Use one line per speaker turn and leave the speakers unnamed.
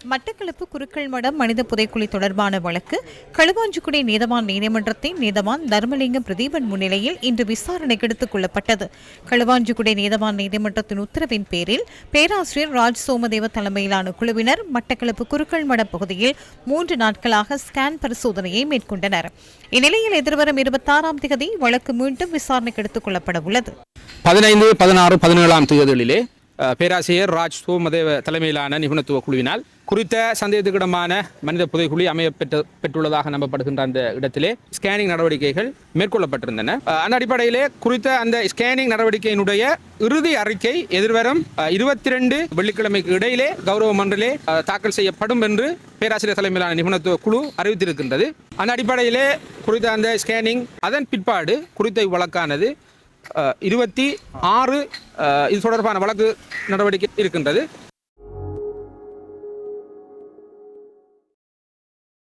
மட்டக்களப்பு குருக்கள்மடம் மனித புதைக்குழி தொடர்பான வழக்கு களுவாஞ்சிக்குடி நீதவான் நீதிமன்றத்தின் நீதவான் தர்மலிங்கம் பிரதீபன் முன்னிலையில் இன்று விசாரணைக்கு எடுத்துக் கொள்ளப்பட்டது. களுவாஞ்சிக்குடி நீதவான் நீதிமன்றத்தின் உத்தரவின் பேரில் பேராசிரியர் ராஜ் சோமதேவ தலைமையிலான குழுவினர் மட்டக்களப்பு குருக்கள்மடம் பகுதியில் 3 நாட்களாக ஸ்கேன் பரிசோதனையை மேற்கொண்டனர். இந்நிலையில் எதிர்வரும் 26ஆம் தேதி வழக்கு மீண்டும் விசாரணைக்கு எடுத்துக் கொள்ளப்பட உள்ளது.
15, 16, 17ஆம் தேதிகளிலே பேராசிரியர் ராஜ் சோமதேவ தலைமையிலான நிபுணத்துவ குழுவினால் குறித்த சந்தேகத்துக்கிடமான மனித புதைக்குழி பெற்றுள்ளதாக நம்பப்படுகின்ற அந்த இடத்திலே ஸ்கேனிங் நடவடிக்கைகள் மேற்கொள்ளப்பட்டிருந்தன. அந்த அடிப்படையிலே குறித்த அந்த ஸ்கேனிங் நடவடிக்கையினுடைய இறுதி அறிக்கை எதிர்வரும் 22 வெள்ளிக்கிழமைக்கு இடையிலே கௌரவ மன்றிலே தாக்கல் செய்யப்படும் என்று பேராசிரியர் தலைமையிலான நிபுணத்துவ குழு அறிவித்திருக்கின்றது. அந்த அடிப்படையிலே குறித்த அந்த ஸ்கேனிங் அதன் பிற்பாடு குறித்த வழக்கானது 26 இது தொடர்பான வழக்கு நடவடிக்கை இருக்கின்றது.